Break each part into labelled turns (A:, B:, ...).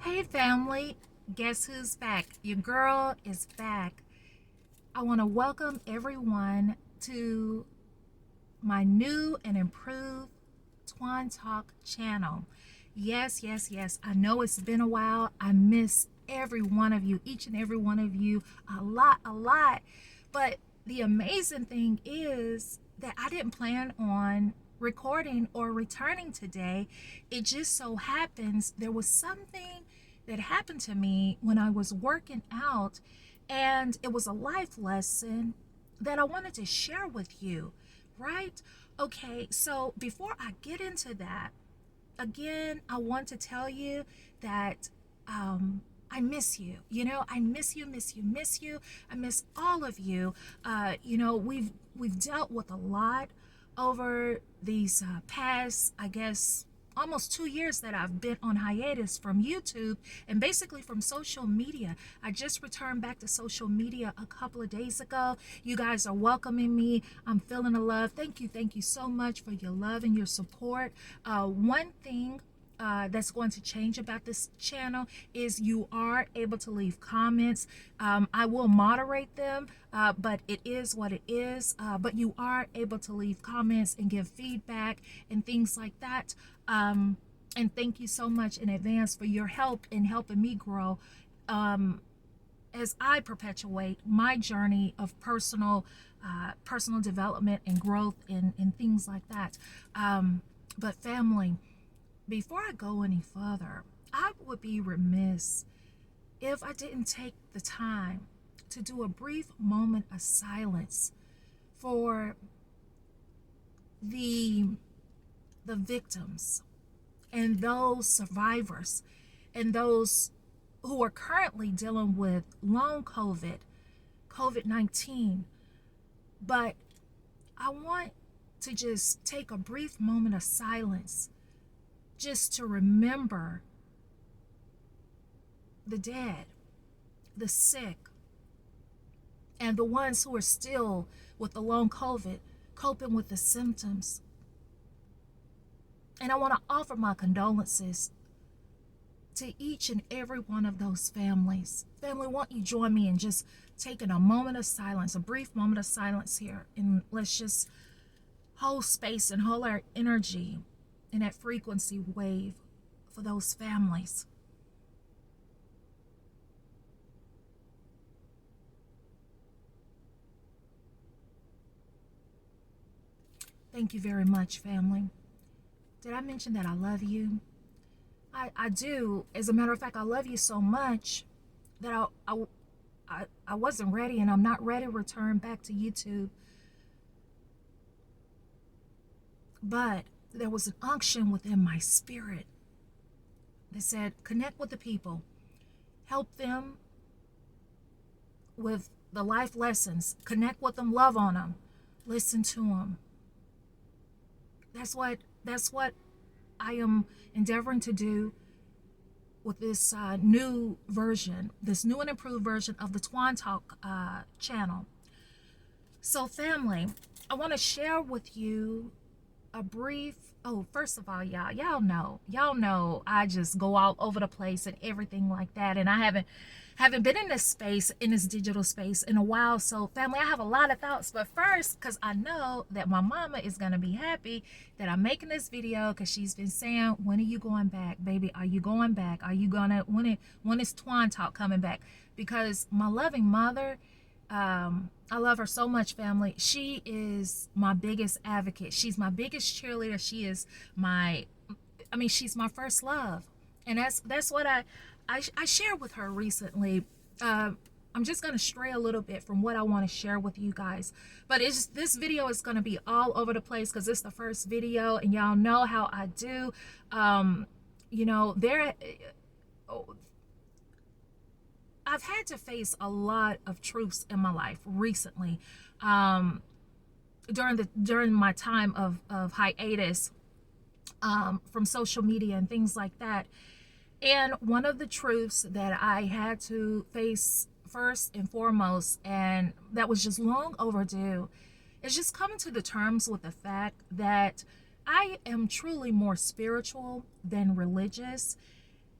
A: Hey family, guess who's back? Your girl is back. I want to welcome everyone to my new and improved TawandTalk channel. Yes. I know it's been a while. I miss every one of you, each and every one of you, a lot. But the amazing thing is that I didn't plan on recording or returning today. It just so happens there was something that happened to me when I was working out, and it was a life lesson that I wanted to share with you, right? Okay, so before I get into that, again, I want to tell you that I miss you. I miss you. I miss all of you. We've dealt with a lot over these past, I guess, almost 2 years that I've been on hiatus from YouTube and basically from social media. I just returned back to social media a couple of days ago. You guys are welcoming me. I'm feeling the love. Thank you so much for your love and your support. One thing that's going to change about this channel is you are able to leave comments. I will moderate them, but it is what it is. But you are able to leave comments and give feedback and things like that. And thank you so much in advance for your help in helping me grow as I perpetuate my journey of personal development and growth and things like that. But family, before I go any further, I would be remiss if I didn't take the time to do a brief moment of silence for the victims and those survivors and those who are currently dealing with long COVID-19. But I want to just take a brief moment of silence just to remember the dead, the sick, and the ones who are still with the long COVID, coping with the symptoms. And I want to offer my condolences to each and every one of those families. Family, won't you join me in just taking a moment of silence, a brief moment of silence here, and let's just hold space and hold our energy in that frequency wave for those families. Thank you very much, family. Did I mention that I love you? I do. As a matter of fact, I love you so much that I wasn't ready, and I'm not ready to return back to YouTube. But there was an unction within my spirit that said, connect with the people, help them with the life lessons, connect with them, love on them, listen to them. That's what I am endeavoring to do with this new version, this new and improved version of the TawandTalk channel. So family, I want to share with you a brief, first of all, y'all know I just go all over the place and everything like that, and I haven't been in this space, in this digital space, in a while. So family, I have a lot of thoughts, but first, because I know that my mama is gonna be happy that I'm making this video, because she's been saying, when are you going back, baby? Are you going back? Are you gonna, when is TawandTalk coming back? Because my loving mother, I love her so much, family. She is my biggest advocate. She's my biggest cheerleader. She is she's my first love. And that's what I shared with her recently. I'm just going to stray a little bit from what I want to share with you guys. But this video is going to be all over the place because it's the first video, and y'all know how I do. I've had to face a lot of truths in my life recently, during my time of hiatus from social media and things like that. And one of the truths that I had to face first and foremost, and that was just long overdue, is just coming to the terms with the fact that I am truly more spiritual than religious.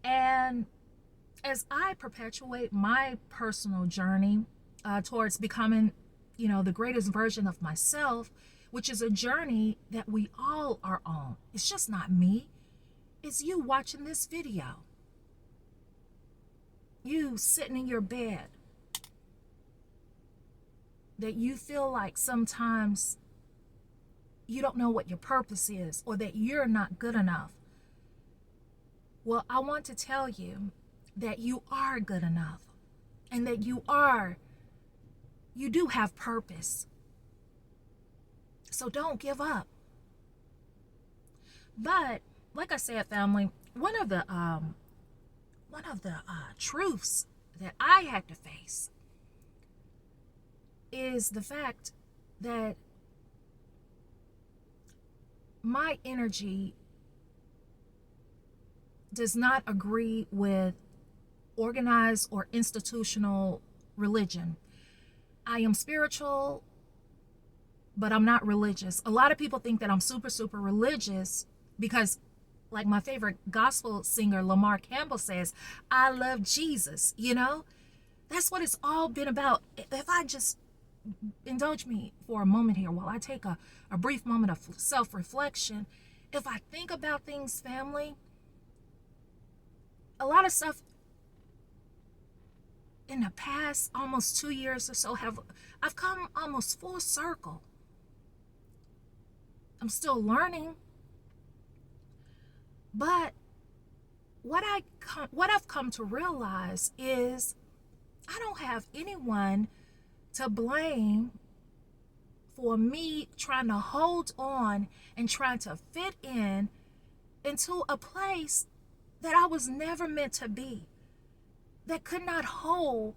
A: And as I perpetuate my personal journey towards becoming, the greatest version of myself, which is a journey that we all are on. It's just not me. It's you watching this video. You sitting in your bed, that you feel like sometimes you don't know what your purpose is, or that you're not good enough. Well, I want to tell you that you are good enough, and that you do have purpose. So don't give up. But like I said, family, one of the truths that I had to face is the fact that my energy does not agree with organized or institutional religion. I am spiritual, but I'm not religious. A lot of people think that I'm super, super religious because, like my favorite gospel singer, Lamar Campbell, says, I love Jesus, That's what it's all been about. If I just indulge me for a moment here while I take a brief moment of self-reflection. If I think about things, family, a lot of stuff in the past almost 2 years or so I've come almost full circle. I'm still learning, but what I've come to realize is I don't have anyone to blame for me trying to hold on and trying to fit into a place that I was never meant to be, that could not hold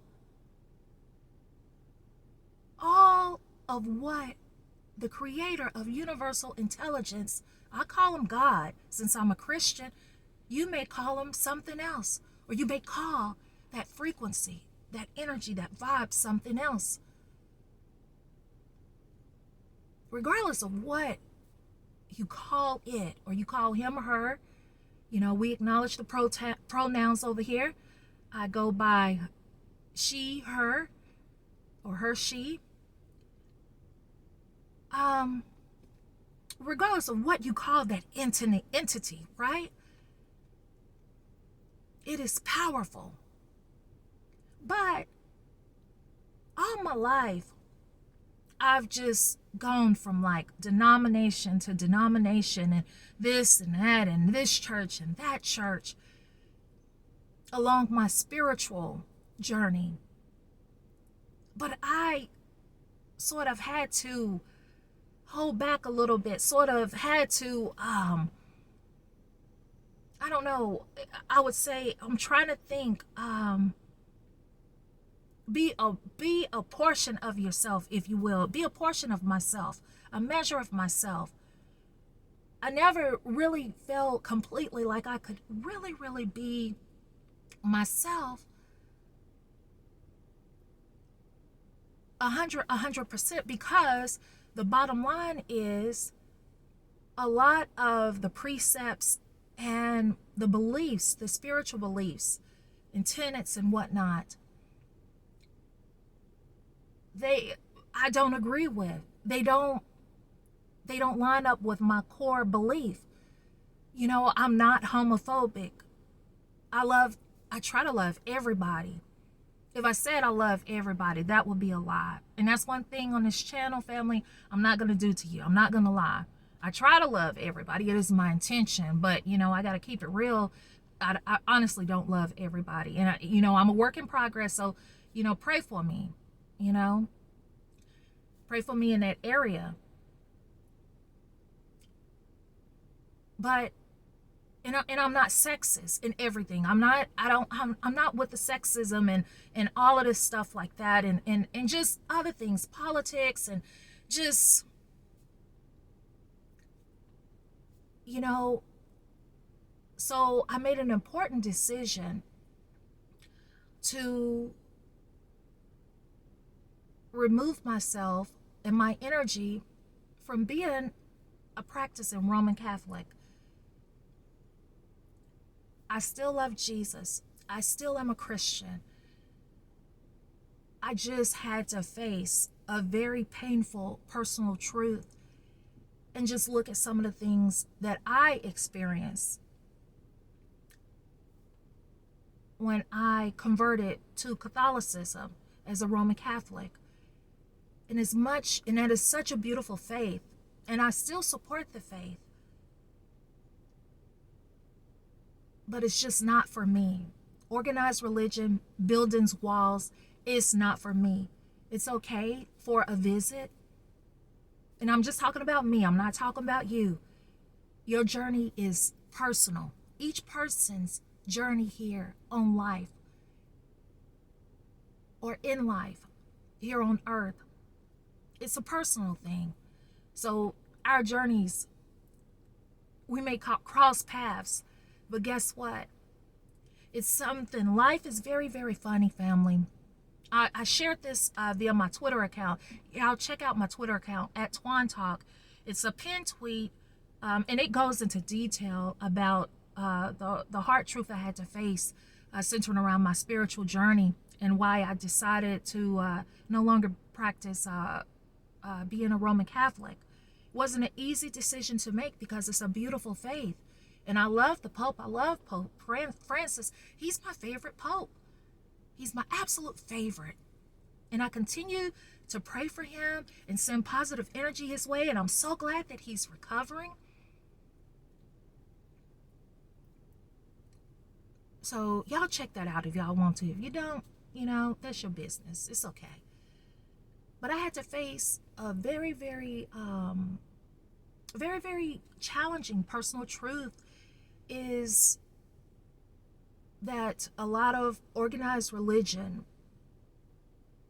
A: all of what the creator of universal intelligence, I call him God since I'm a Christian, you may call him something else, or you may call that frequency, that energy, that vibe something else. Regardless of what you call it, or you call him or her, we acknowledge the pronouns over here. I go by she, her, or her, she. Regardless of what you call that entity, right? It is powerful. But all my life, I've just gone from like denomination to denomination, and this and that, and this church and that church, along my spiritual journey. But I sort of had to hold back a little bit, sort of had to, I don't know, I would say, I'm trying to think, be a portion of yourself, if you will. Be a portion of myself, a measure of myself. I never really felt completely like I could really, really be myself 100%, because the bottom line is a lot of the precepts and the beliefs, the spiritual beliefs and tenets and whatnot, I don't agree with. They don't line up with my core belief. I'm not homophobic. I try to love everybody. If I said I love everybody, that would be a lie. And that's one thing on this channel, family, I'm not going to do to you. I'm not going to lie. I try to love everybody. It is my intention. But, I got to keep it real. I honestly don't love everybody. And, I'm a work in progress. So, pray for me. Pray for me in that area. But, and I'm not sexist in everything. I'm not with the sexism and all of this stuff like that, and just other things, politics, and just, so I made an important decision to remove myself and my energy from being a practicing Roman Catholic. I still love Jesus. I still am a Christian. I just had to face a very painful personal truth and just look at some of the things that I experienced when I converted to Catholicism as a Roman Catholic. And that is such a beautiful faith, and I still support the faith, but it's just not for me. Organized religion, buildings, walls, is not for me. It's okay for a visit, and I'm just talking about me. I'm not talking about you. Your journey is personal. Each person's journey here on life, or in life, here on earth, it's a personal thing. So our journeys, we may cross paths, but guess what? It's something. Life is very, very funny, family. I shared this via my Twitter account. Y'all check out my Twitter account at TawandTalk. It's a pinned tweet, and it goes into detail about the hard truth I had to face centering around my spiritual journey and why I decided to no longer practice being a Roman Catholic. It wasn't an easy decision to make because it's a beautiful faith. And I love the Pope. I love Pope Francis. He's my favorite Pope. He's my absolute favorite. And I continue to pray for him and send positive energy his way. And I'm so glad that he's recovering. So y'all check that out if y'all want to. If you don't, that's your business. It's okay. But I had to face a very, very, very, very challenging personal truth is that a lot of organized religion,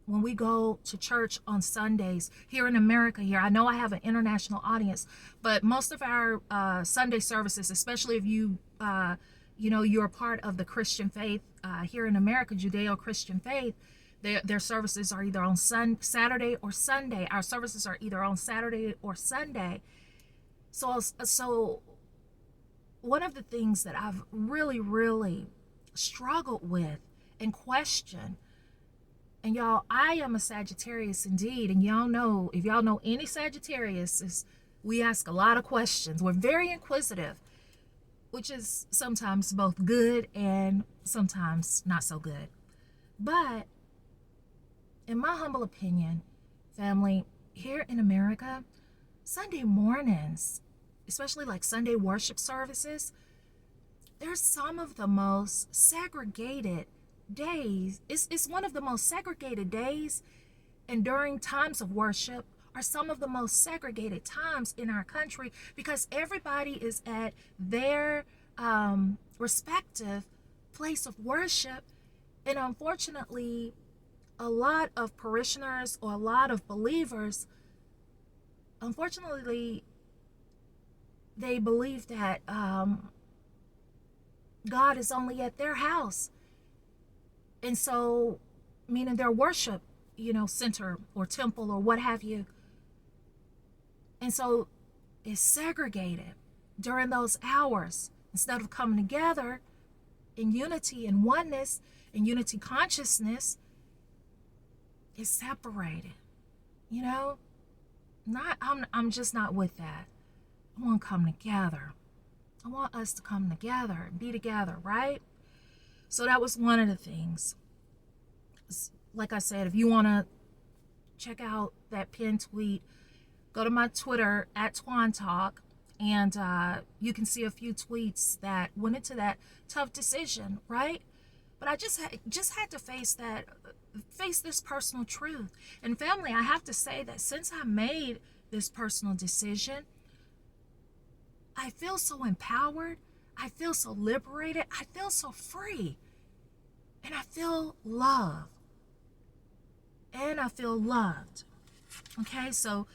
A: when we go to church on Sundays here in America, I know I have an international audience, but most of our Sunday services, especially if you're a part of the Christian faith here in America, Judeo-Christian faith, their services are either on Saturday or Sunday. Our services are either on Saturday or Sunday. So one of the things that I've really, really struggled with and questioned, and y'all, I am a Sagittarius indeed, and y'all know, if y'all know any Sagittarius, we ask a lot of questions. We're very inquisitive, which is sometimes both good and sometimes not so good. But in my humble opinion, family, here in America, Sunday mornings, especially like Sunday worship services, they're some of the most segregated days. It's one of the most segregated days, and during times of worship are some of the most segregated times in our country because everybody is at their respective place of worship. And unfortunately, a lot of parishioners or a lot of believers, unfortunately, they believe that God is only at their house. And so, meaning their worship, center or temple or what have you. And so it's segregated during those hours. Instead of coming together in unity and oneness and unity consciousness, it's separated. I'm just not with that. I want to come together. I want us to come together and be together, right? So that was one of the things. Like I said, if you want to check out that pinned tweet, go to my Twitter at TawandTalk, and you can see a few tweets that went into that tough decision, right? But I just had to face this personal truth. And family, I have to say that since I made this personal decision, I feel so empowered. I feel so liberated. I feel so free. And I feel love. And I feel loved. Okay, so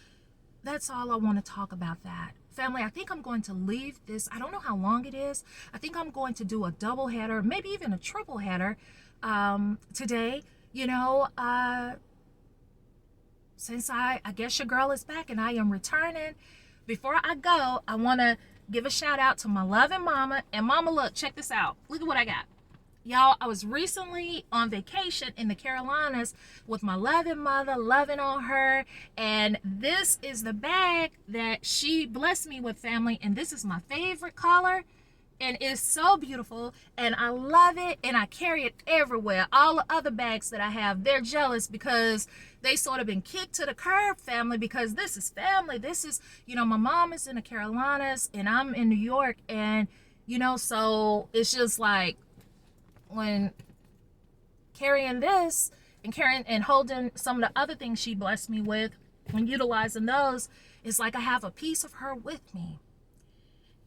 A: that's all I want to talk about that. Family, I think I'm going to leave this. I don't know how long it is. I think I'm going to do a double header, maybe even a triple header today. Since I guess your girl is back and I am returning. Before I go, I want to give a shout out to my loving mama. And mama, look, check this out. Look at what I got. Y'all, I was recently on vacation in the Carolinas with my loving mother, loving on her. And this is the bag that she blessed me with, family. And this is my favorite color. And it's so beautiful. And I love it. And I carry it everywhere. All the other bags that I have, they're jealous because they sort of been kicked to the curb, family, because this is family. This is, my mom is in the Carolinas and I'm in New York. And, so it's just like, when carrying this and carrying and holding some of the other things she blessed me with and utilizing those, it's like I have a piece of her with me.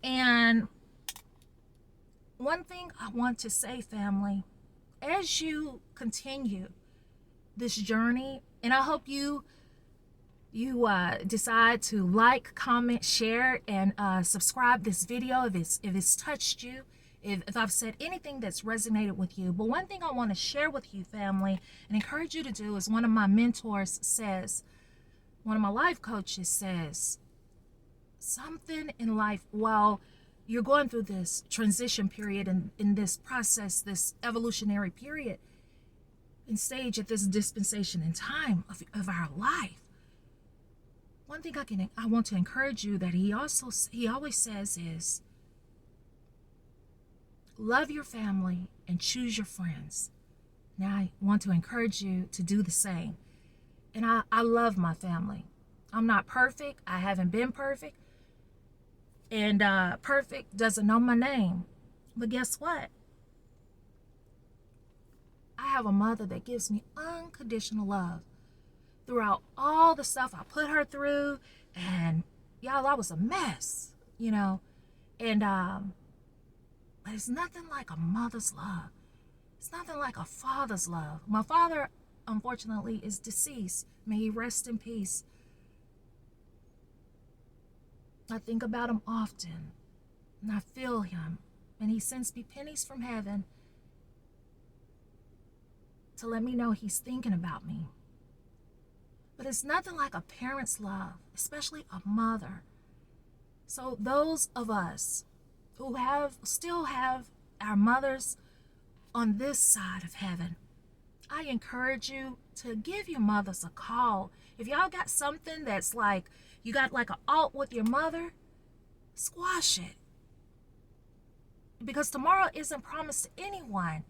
A: And one thing I want to say, family, as you continue this journey, and I hope you decide to like, comment, share, and subscribe this video if it's touched you, if I've said anything that's resonated with you. But one thing I want to share with you, family, and encourage you to do is one of my mentors says, one of my life coaches says, something in life while you're going through this transition period and in this process, this evolutionary period and stage at this dispensation in time of our life. One thing I want to encourage you that he always says is, love your family and choose your friends. Now I want to encourage you to do the same. And I love my family. I'm not perfect. I haven't been perfect. And perfect doesn't know my name. But guess what? I have a mother that gives me unconditional love throughout all the stuff I put her through. And y'all, I was a mess, And but it's nothing like a mother's love. It's nothing like a father's love. My father, unfortunately, is deceased. May he rest in peace. I think about him often, and I feel him, and he sends me pennies from heaven to let me know he's thinking about me. But it's nothing like a parent's love, especially a mother. So those of us who still have our mothers on this side of heaven, I encourage you to give your mothers a call. If y'all got something that's like, you got like an alt with your mother, squash it. Because tomorrow isn't promised to anyone.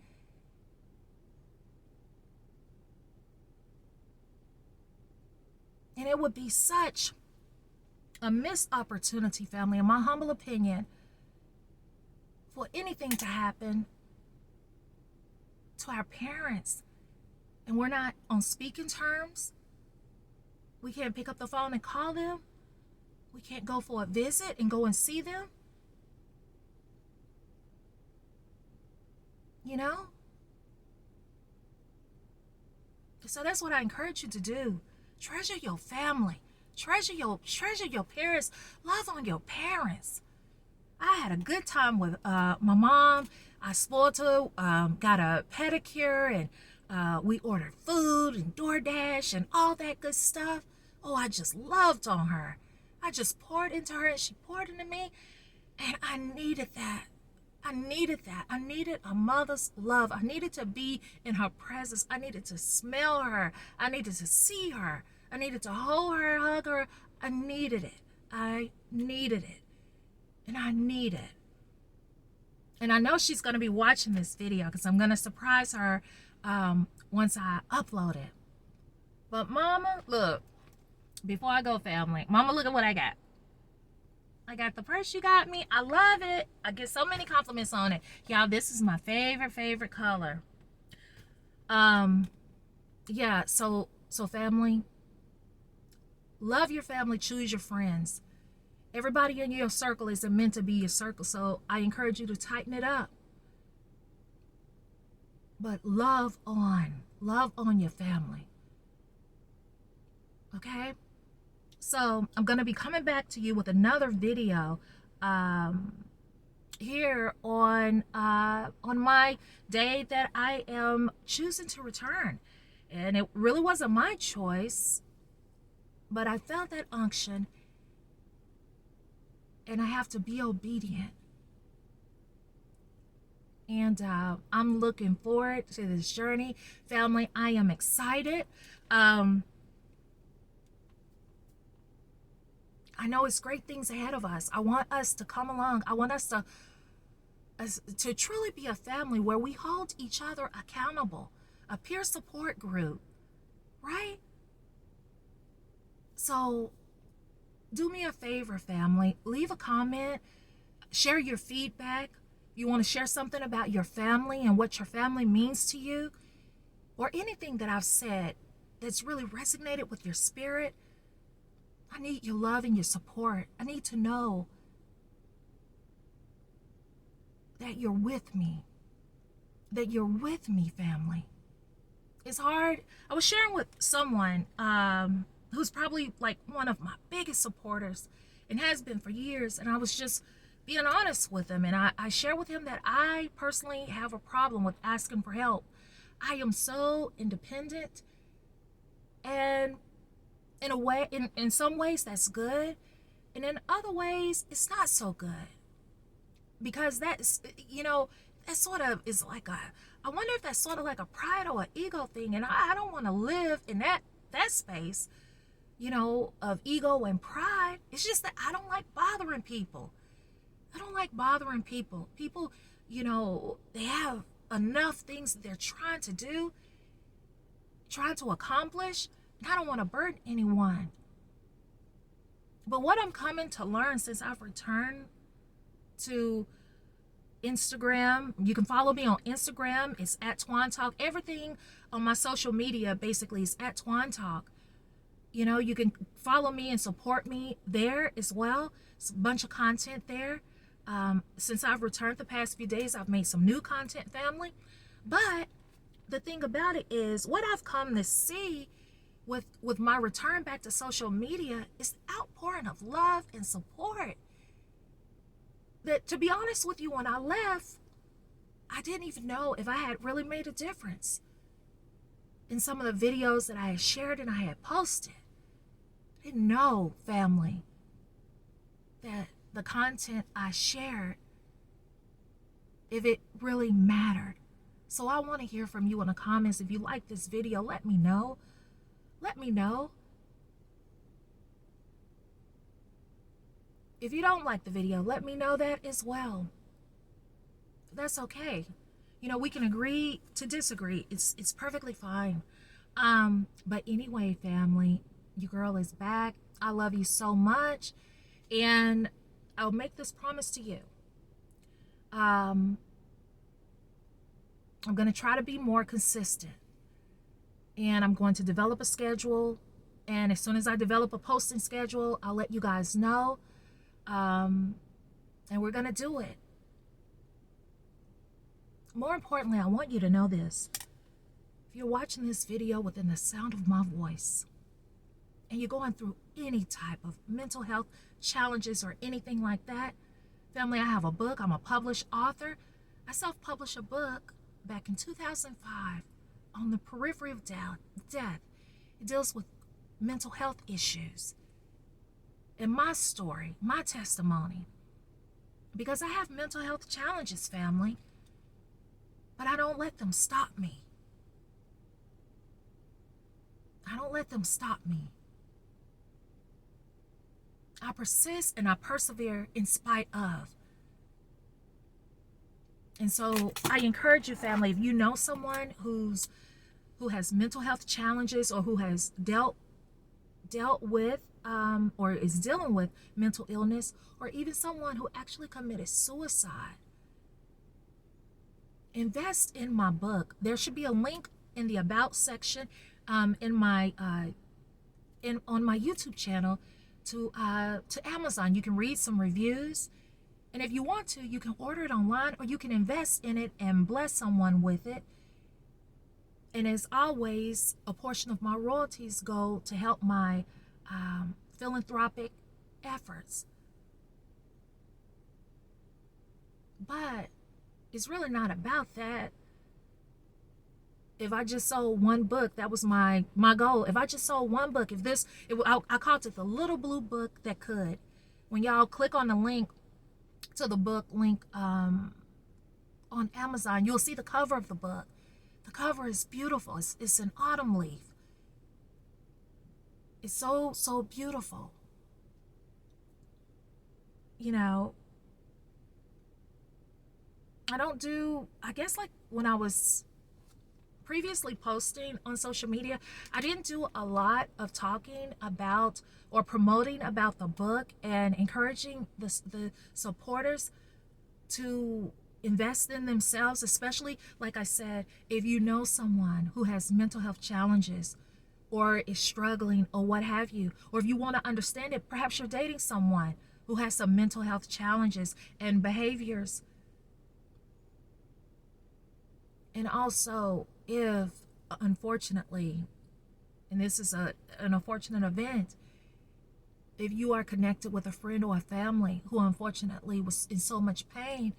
A: And it would be such a missed opportunity, family, in my humble opinion, for anything to happen to our parents and we're not on speaking terms. We can't pick up the phone and call them. We can't go for a visit and go and see them. So that's what I encourage you to do. Treasure your family. Treasure your parents. Love on your parents. I had a good time with my mom. I spoiled her, got a pedicure, and we ordered food and DoorDash and all that good stuff. Oh, I just loved on her. I just poured into her and she poured into me. And I needed that. I needed a mother's love. I needed to be in her presence. I needed to smell her. I needed to see her. I needed to hold her, hug her. I needed it. And I need it. And I know she's going to be watching this video because I'm going to surprise her once I upload it. But mama, look, before I go, family, mama, look at what I got. I got the purse you got me. I love it. I get so many compliments on it. Y'all, this is my favorite color. Yeah, so family, love your family, choose your friends. Everybody in your circle isn't meant to be your circle, so I encourage you to tighten it up. But love on your family. Okay? So I'm going to be coming back to you with another video here on my day that I am choosing to return. And it really wasn't my choice, but I felt that unction and I have to be obedient. And I'm looking forward to this journey. Family, I am excited. I know it's great things ahead of us. I want us to come along. I want us to truly be a family where we hold each other accountable, a peer support group, right? So do me a favor, family. Leave a comment, share your feedback. You want to share something about your family and what your family means to you, or anything that I've said that's really resonated with your spirit. I need your love and your support. I need to know that you're with me. That you're with me, family. It's hard. I was sharing with someone who's probably like one of my biggest supporters and has been for years, and I was just being honest with him, and I shared with him that I personally have a problem with asking for help. I am so independent, and in a way, in some ways that's good, and in other ways it's not so good, because that's, that sort of is like I wonder if that's sort of like a pride or an ego thing, and I don't want to live in that space, of ego and pride. It's just that I don't like bothering people. I don't like bothering people. People, they have enough things that they're trying to do, trying to accomplish, and I don't want to burden anyone. But what I'm coming to learn since I've returned to Instagram, you can follow me on Instagram. It's at TawandTalk. Everything on my social media basically is at TawandTalk. You can follow me and support me there as well. It's a bunch of content there. Since I've returned the past few days, I've made some new content, family. But the thing about it is, what I've come to see with my return back to social media is the outpouring of love and support. That, to be honest with you, when I left, I didn't even know if I had really made a difference in some of the videos that I had shared and I had posted. I didn't know, family, that the content I shared, if it really mattered. So I want to hear from you in the comments. If you like this video, let me know. Let me know. If you don't like the video, let me know that as well. That's okay. We can agree to disagree. It's perfectly fine. But anyway, family, your girl is back. I love you so much. And I'll make this promise to you. I'm going to try to be more consistent. And I'm going to develop a schedule. And as soon as I develop a posting schedule, I'll let you guys know. And we're going to do it. More importantly, I want you to know this. If you're watching this video within the sound of my voice, and you're going through any type of mental health challenges or anything like that, family, I have a book. I'm a published author. I self-published a book back in 2005 on the periphery of death. It deals with mental health issues and my story, my testimony, because I have mental health challenges, family, but I don't let them stop me. I don't let them stop me. I persist and I persevere in spite of. And so I encourage you, family, if you know someone who has mental health challenges, or who has dealt with or is dealing with mental illness, or even someone who actually committed suicide, invest in my book. There should be a link in the About section on my YouTube channel to Amazon. You can read some reviews, and if you want to, you can order it online, or you can invest in it and bless someone with it. And as always, a portion of my royalties go to help my philanthropic efforts. But it's really not about that. If I just sold one book, that was my goal. If I just sold one book, I called it the little blue book that could. When y'all click on the link to the book link on Amazon, you'll see the cover of the book. The cover is beautiful. It's an autumn leaf. It's so, so beautiful. You know, I guess like when I was previously posting on social media, I didn't do a lot of talking about or promoting about the book and encouraging the supporters to invest in themselves, especially, like I said, if you know someone who has mental health challenges or is struggling or what have you, or if you want to understand it, perhaps you're dating someone who has some mental health challenges and behaviors. And also, if unfortunately, and this is an unfortunate event, if you are connected with a friend or a family who unfortunately was in so much pain,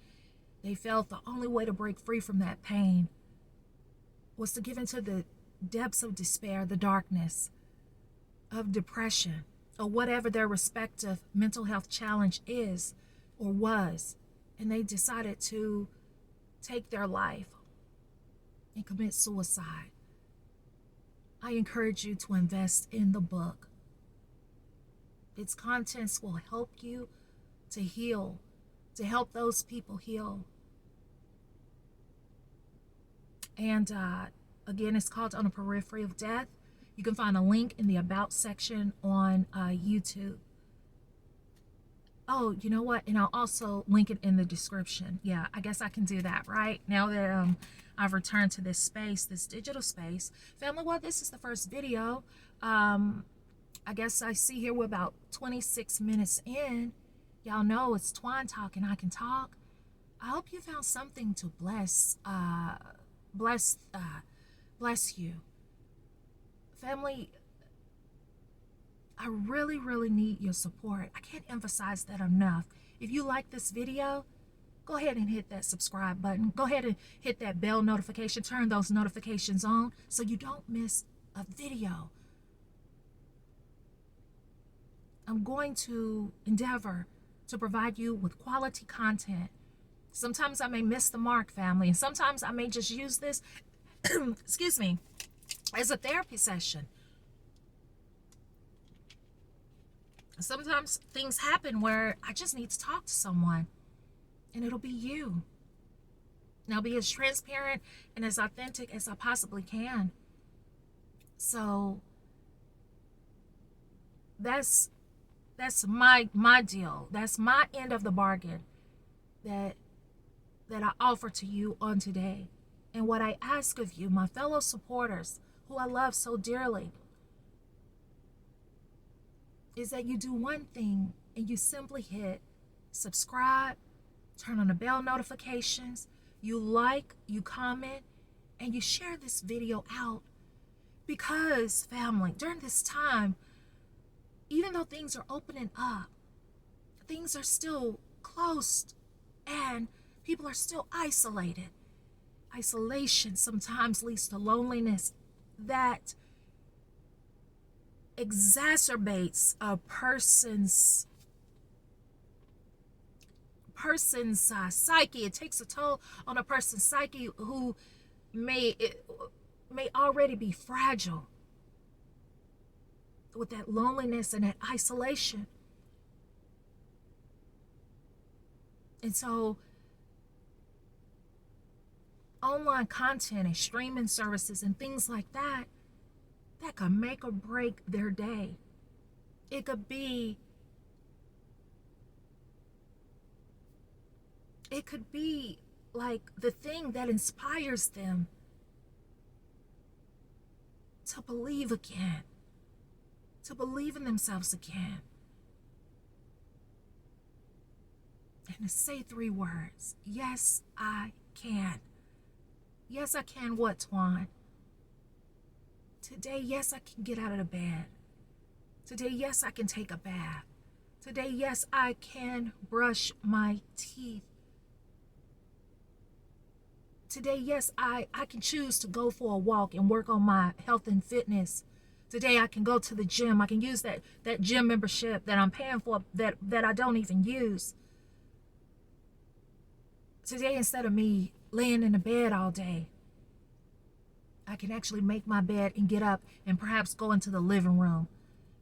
A: they felt the only way to break free from that pain was to give into the depths of despair, the darkness of depression, or whatever their respective mental health challenge is or was, and they decided to take their life and commit suicide. I encourage you to invest in the book. Its contents will help you to heal, to help those people heal. And again, it's called On the Periphery of Death. You can find a link in the About section on YouTube. Oh, you know what? And I'll also link it in the description. Yeah, I guess I can do that, right? Now that I've returned to this space, this digital space. Family, well, this is the first video. I guess I see here we're about 26 minutes in. Y'all know it's TawandTalk and I can talk. I hope you found something to bless you. Family, I really, really need your support. I can't emphasize that enough. If you like this video, go ahead and hit that subscribe button. Go ahead and hit that bell notification. Turn those notifications on so you don't miss a video. I'm going to endeavor to provide you with quality content. Sometimes I may miss the mark, family, and sometimes I may just use this, excuse me, as a therapy session. Sometimes things happen where I just need to talk to someone, and it'll be you. And I'll be as transparent and as authentic as I possibly can. So that's my deal. That's my end of the bargain that I offer to you on today. And what I ask of you, my fellow supporters, who I love so dearly, is that you do one thing and you simply hit subscribe, turn on the bell notifications, you like, you comment, and you share this video out. Because, family, during this time, even though things are opening up, things are still closed and people are still isolated. Isolation sometimes leads to loneliness that exacerbates a person's psyche. It takes a toll on a person's psyche who may already be fragile with that loneliness and that isolation. And so online content and streaming services and things like that can make or break their day. It could be like the thing that inspires them to believe again, to believe in themselves again, and to say 3 words: yes, I can. Yes, I can what, Twan? Today, yes, I can get out of the bed. Today, yes, I can take a bath. Today, yes, I can brush my teeth. Today, yes, I can choose to go for a walk and work on my health and fitness. Today, I can go to the gym. I can use that gym membership that I'm paying for that I don't even use. Today, instead of me laying in the bed all day. I can actually make my bed and get up and perhaps go into the living room,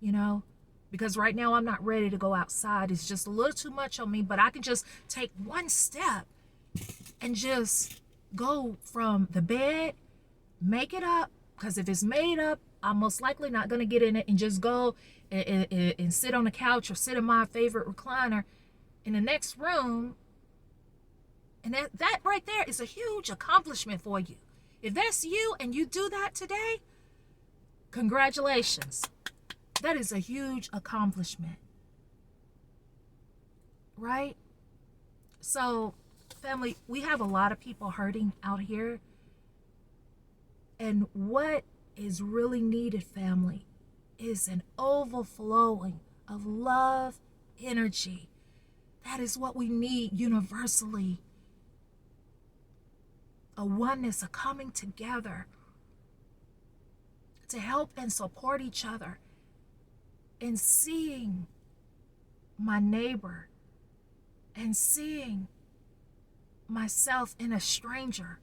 A: you know, because right now I'm not ready to go outside. It's just a little too much on me, but I can just take one step and just go from the bed, make it up, because if it's made up, I'm most likely not going to get in it, and just go and sit on the couch or sit in my favorite recliner in the next room. And that right there is a huge accomplishment for you. If that's you and you do that today, congratulations. That is a huge accomplishment. Right? So, family, we have a lot of people hurting out here. And what is really needed, family, is an overflowing of love energy. That is what we need universally. A oneness, a coming together to help and support each other, and seeing my neighbor and seeing myself in a stranger.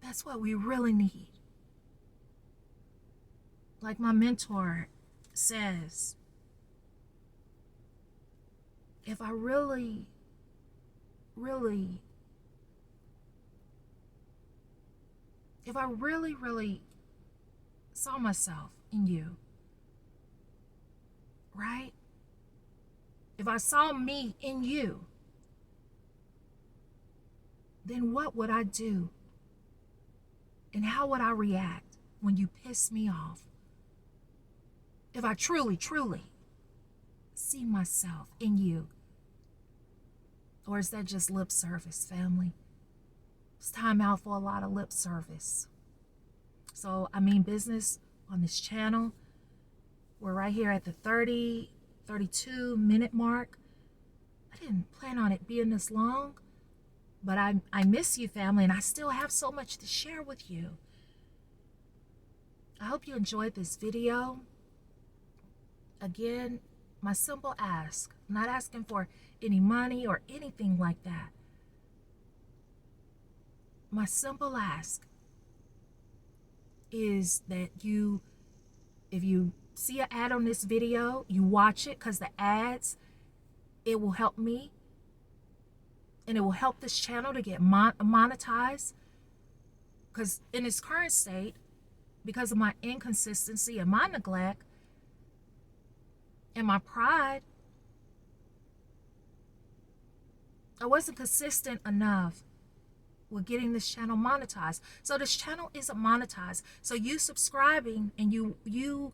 A: That's what we really need. Like my mentor says, if I really saw myself in you, right? If I saw me in you, then what would I do? And how would I react when you piss me off? If I truly see myself in you. Or is that just lip service, family? It's time out for a lot of lip service. So I mean business on this channel. We're right here at the 32 minute mark. I didn't plan on it being this long, but I miss you, family, and I still have so much to share with you. I hope you enjoyed this video. Again, my simple ask, I'm not asking for any money or anything like that. My simple ask is that if you see an ad on this video, you watch it, because the ads, it will help me and it will help this channel to get monetized. Because in its current state, because of my inconsistency and my neglect and my pride, I wasn't consistent enough with getting this channel monetized. So this channel isn't monetized. So you subscribing and you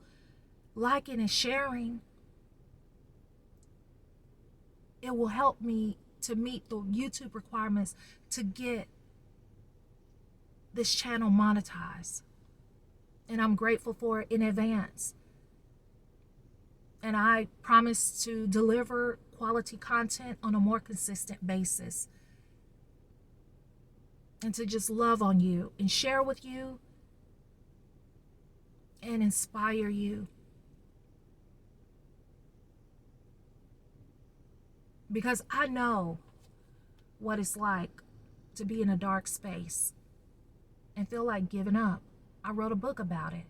A: liking and sharing, it will help me to meet the YouTube requirements to get this channel monetized. And I'm grateful for it in advance. And I promise to deliver quality content on a more consistent basis. And to just love on you and share with you and inspire you. Because I know what it's like to be in a dark space and feel like giving up. I wrote a book about it.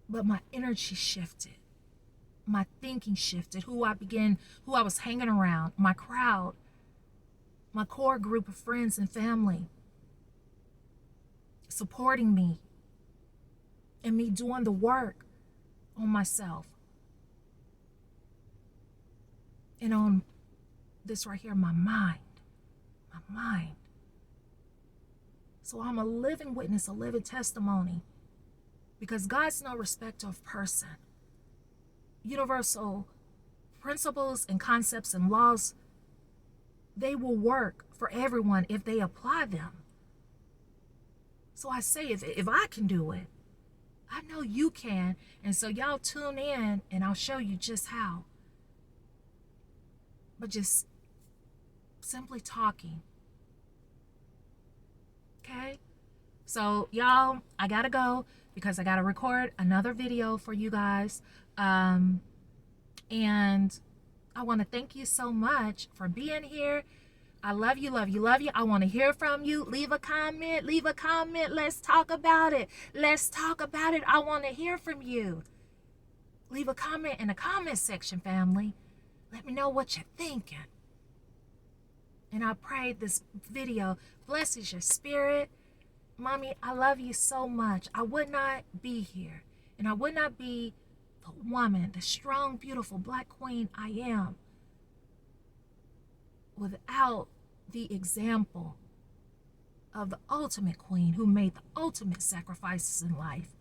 A: But my energy shifted. My thinking shifted. Who I was hanging around, my crowd, my core group of friends and family, supporting me, and me doing the work on myself. And on this right here, my mind. So I'm a living witness, a living testimony, because God's no respecter of person. Universal principles and concepts and laws, they will work for everyone if they apply them. So I say, if I can do it, I know you can. And so y'all tune in and I'll show you just how. But just simply talking. Okay? So y'all, I gotta go because I gotta record another video for you guys. And I want to thank you so much for being here. I love you, love you, love you. I want to hear from you. Leave a comment, leave a comment. Let's talk about it. Let's talk about it. I want to hear from you. Leave a comment in the comment section, family. Let me know what you're thinking. And I pray this video blesses your spirit. Mommy, I love you so much. I would not be here, and I would not be the woman, the strong, beautiful Black queen I am, without the example of the ultimate queen who made the ultimate sacrifices in life